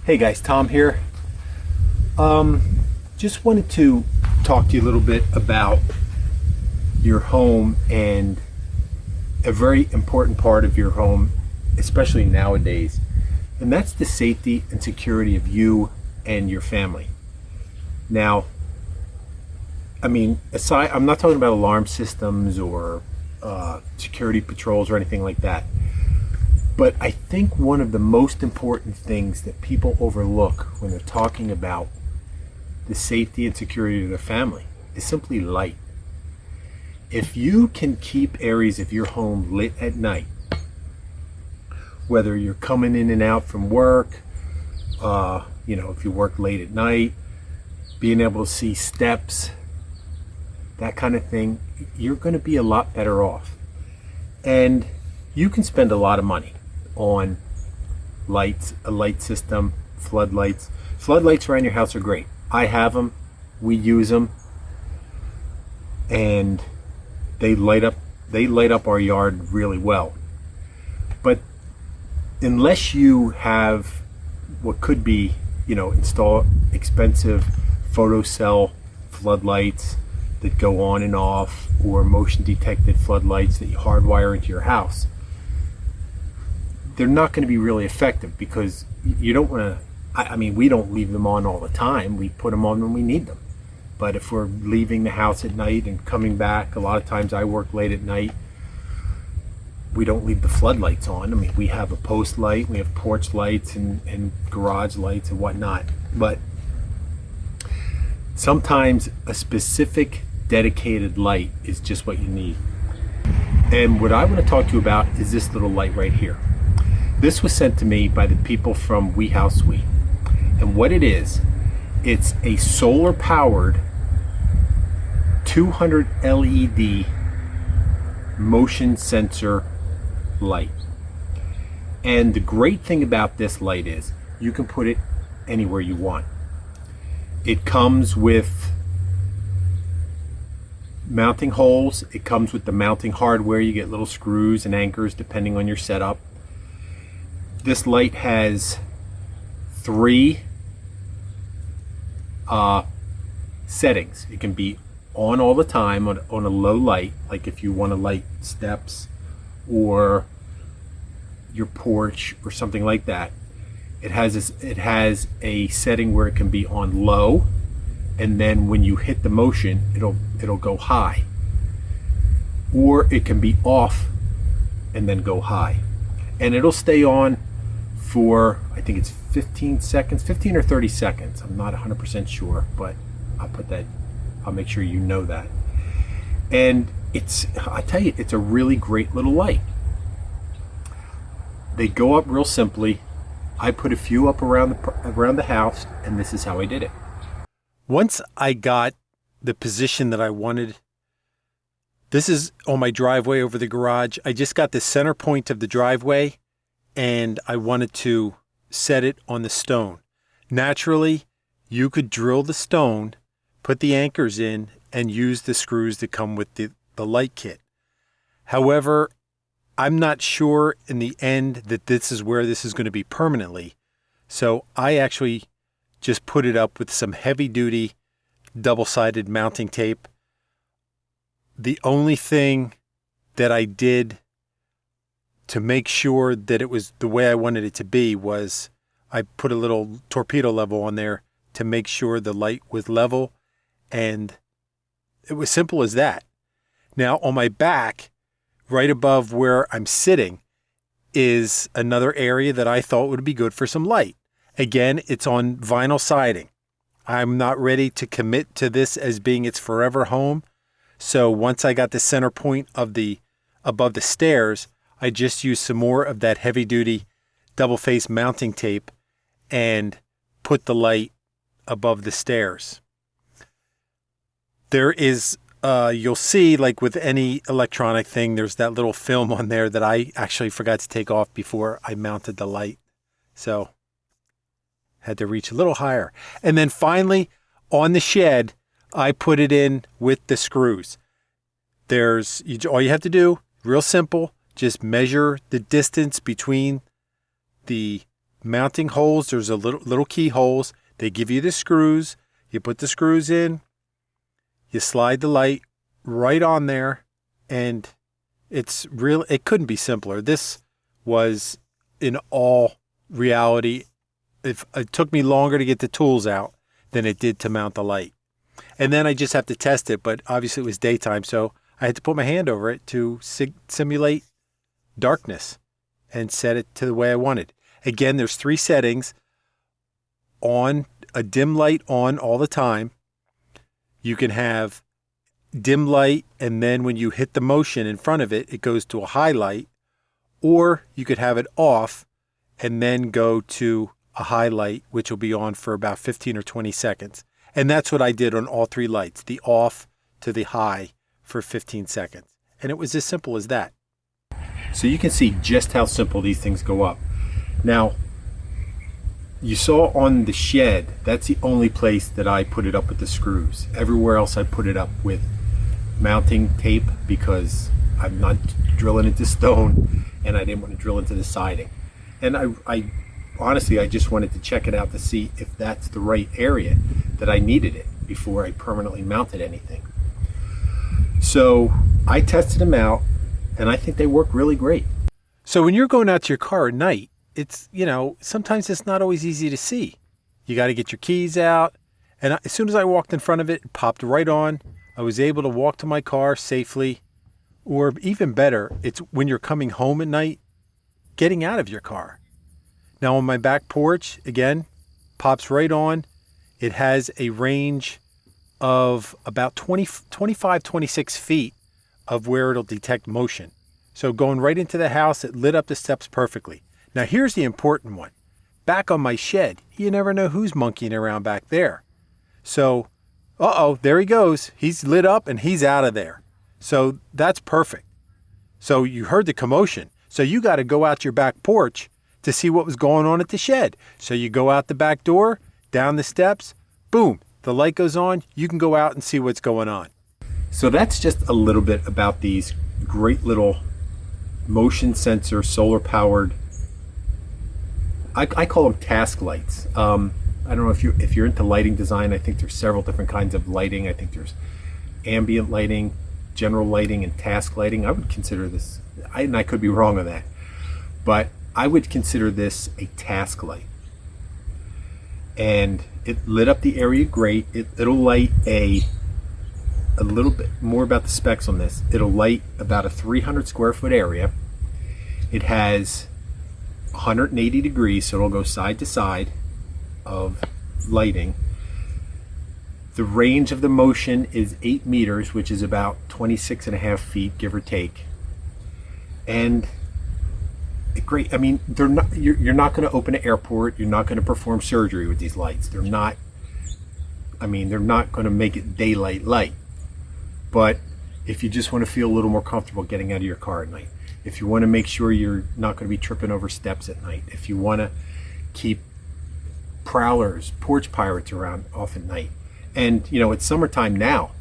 Hey guys, Tom here. Just wanted to talk to you a little bit about your home and a very important part of your home, especially nowadays, and that's the safety and security of you and your family. Now, I'm not talking about alarm systems or security patrols or anything like that. But I think one of the most important things that people overlook when they're talking about the safety and security of their family is simply light. If you can keep areas of your home lit at night, whether you're coming in and out from work, if you work late at night, being able to see steps, that kind of thing, you're going to be a lot better off. And you can spend a lot of money on lights, a light system, floodlights. Floodlights around your house are great. I have them, we use them, and they light up our yard really well. But unless you have what could be, install expensive photocell floodlights that go on and off, or motion detected floodlights that you hardwire into your house, they're not going to be really effective, because you don't want to, we don't leave them on all the time. We put them on when we need them. But if we're leaving the house at night and coming back, a lot of times I work late at night, we don't leave the floodlights on. We have a post light, we have porch lights and garage lights and whatnot. But sometimes a specific dedicated light is just what you need. And what I want to talk to you about is this little light right here. This was sent to me by the people from Whousewe. And what it is, it's a solar powered 200 LED motion sensor light. And the great thing about this light is you can put it anywhere you want. It comes with mounting holes. It comes with the mounting hardware. You get little screws and anchors depending on your setup. This light has 3 settings. It can be on all the time on a low light, like if you want to light steps or your porch or something like that. It has a setting where it can be on low, and then when you hit the motion, it'll go high. Or it can be off and then go high. And it'll stay on for, I think it's 15 or 30 seconds. I'm not 100% sure, but I'll make sure you know that. And I tell you, it's a really great little light. They go up real simply. I put a few up around the house, and this is how I did it. Once I got the position that I wanted, this is on my driveway over the garage. I just got the center point of the driveway, and I wanted to set it on the stone. Naturally, you could drill the stone, put the anchors in, and use the screws that come with the light kit. However, I'm not sure in the end that this is where this is going to be permanently. So I actually just put it up with some heavy-duty double-sided mounting tape. The only thing that I did to make sure that it was the way I wanted it to be was I put a little torpedo level on there to make sure the light was level, and it was simple as that. Now on my back, right above where I'm sitting, is another area that I thought would be good for some light. Again, it's on vinyl siding. I'm not ready to commit to this as being its forever home. So once I got the center point of above the stairs, I just used some more of that heavy duty double face mounting tape and put the light above the stairs. There is, you'll see, like with any electronic thing, there's that little film on there that I actually forgot to take off before I mounted the light. So had to reach a little higher. And then finally on the shed, I put it in with the screws. All you have to do, real simple, just measure the distance between the mounting holes. There's a little keyholes. They give you the screws. You put the screws in. You slide the light right on there, and it couldn't be simpler. This was, in all reality, it took me longer to get the tools out than it did to mount the light. And then I just have to test it, but obviously it was daytime, so I had to put my hand over it to simulate darkness and set it to the way I wanted. Again, there's 3 settings. On a dim light on all the time. You can have dim light, and then when you hit the motion in front of it, it goes to a highlight. Or you could have it off and then go to a highlight, which will be on for about 15 or 20 seconds. And that's what I did on all 3 lights, the off to the high for 15 seconds. And it was as simple as that. So you can see just how simple these things go up. Now, you saw on the shed, that's the only place that I put it up with the screws. Everywhere else I put it up with mounting tape because I'm not drilling into stone and I didn't want to drill into the siding. And I honestly, I just wanted to check it out to see if that's the right area that I needed it before I permanently mounted anything. So I tested them out and I think they work really great. So when you're going out to your car at night, it's, sometimes it's not always easy to see. You got to get your keys out. And as soon as I walked in front of it, it popped right on. I was able to walk to my car safely. Or even better, it's when you're coming home at night, getting out of your car. Now on my back porch, again, pops right on. It has a range of about 25, 26 feet of where it'll detect motion. So going right into the house, it lit up the steps perfectly. Now here's the important one. Back on my shed, you never know who's monkeying around back there. So, there he goes. He's lit up and he's out of there. So that's perfect. So you heard the commotion. So you got to go out your back porch to see what was going on at the shed. So you go out the back door, down the steps, boom, the light goes on. You can go out and see what's going on. So that's just a little bit about these great little motion sensor, solar powered, I call them task lights. I don't know if you're into lighting design. I think there's several different kinds of lighting. I think there's ambient lighting, general lighting, and task lighting. I would consider this, and I could be wrong on that, but I would consider this a task light. And it lit up the area great. It'll light a little bit more about the specs on this. It'll light about a 300 square foot area. It has 180 degrees, so it'll go side to side of lighting. The range of the motion is 8 meters, which is about 26 and a half feet, give or take. And great. I mean, you're not going to open an airport. You're not going to perform surgery with these lights. They're not going to make it daylight light. But if you just want to feel a little more comfortable getting out of your car at night, if you want to make sure you're not going to be tripping over steps at night, if you want to keep prowlers, porch pirates around off at night. And, it's summertime now.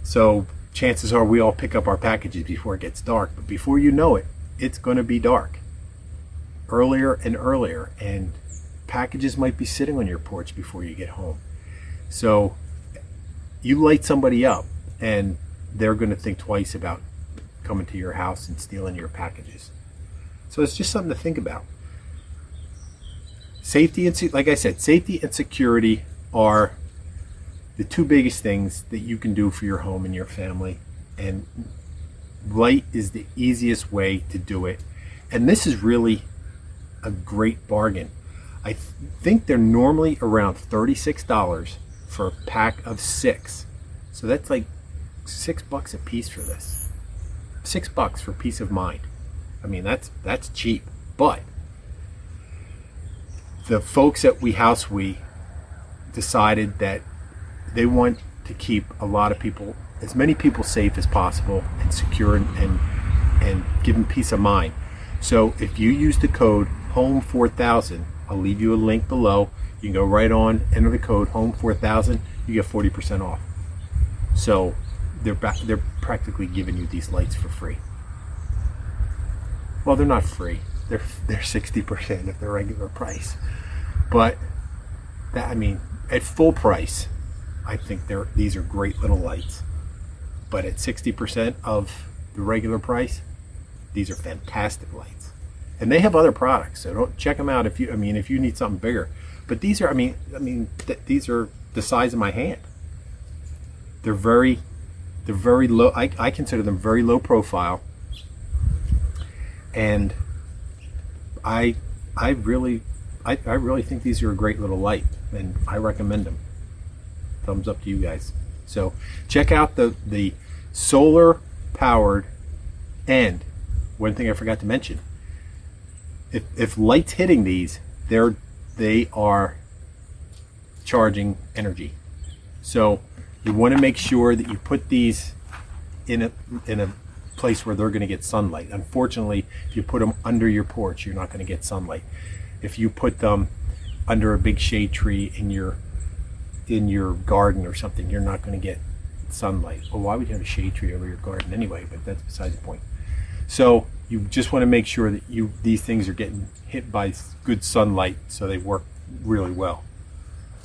So chances are we all pick up our packages before it gets dark. But before you know it, it's going to be dark. Earlier and earlier. And packages might be sitting on your porch before you get home. So you light somebody up and they're going to think twice about coming to your house and stealing your packages. So it's just something to think about. Safety and, like I said, safety and security are the 2 biggest things that you can do for your home and your family. And light is the easiest way to do it. And this is really a great bargain. I think they're normally around $36 for a pack of 6. So that's like $6 a piece for this. $6 for peace of mind. I mean, that's cheap. But the folks at Whousewe decided that they want to keep as many people safe as possible and secure and give them peace of mind. So if you use the code HOME4000, I'll leave you a link below. You can go right on, enter the code HOME4000, you get 40% off. So they're practically giving you these lights for free. Well, they're not free. they're 60% of the regular price. But that, I mean, at full price, I think these are great little lights. But at 60% of the regular price, these are fantastic lights. And they have other products, so don't check them out if you need something bigger. But these are, these are the size of my hand. They're very low. I consider them very low profile. And I really think these are a great little light, and I recommend them. Thumbs up to you guys. So check out the solar powered, and one thing I forgot to mention, if light's hitting these, they are charging energy. So you want to make sure that you put these in a place where they're going to get sunlight. Unfortunately, if you put them under your porch, you're not going to get sunlight. If you put them under a big shade tree in your garden or something, you're not going to get sunlight. Well, why would you have a shade tree over your garden anyway? But that's besides the point. So you just want to make sure that these things are getting hit by good sunlight, so they work really well.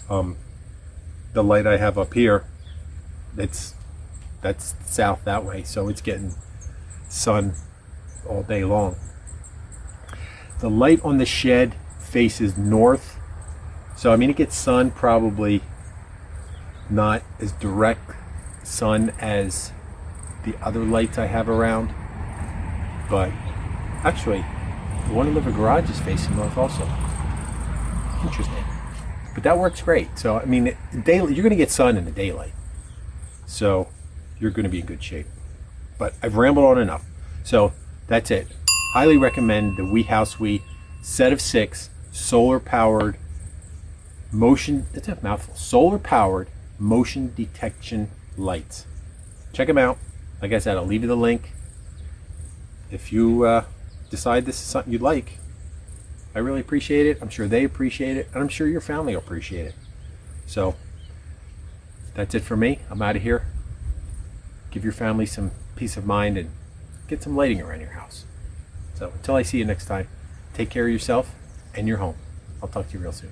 The light I have up here, that's south that way, so it's getting sun all day long. The light on the shed faces north, so it gets sun, probably not as direct sun as the other lights I have around, but actually the one in the garage is facing north also. Interesting. But that works great. So you're going to get sun in the daylight, so you're going to be in good shape. But I've rambled on enough, so that's it. Highly recommend the Whousewe set of 6 solar powered motion, it's a mouthful, solar powered motion detection lights. Check them out. Like I said, I'll leave you the link. If you decide this is something you'd like, I really appreciate it. I'm sure they appreciate it, and I'm sure your family will appreciate it. So that's it for me. I'm out of here. Give your family some peace of mind and get some lighting around your house. So until I see you next time, take care of yourself and your home. I'll talk to you real soon.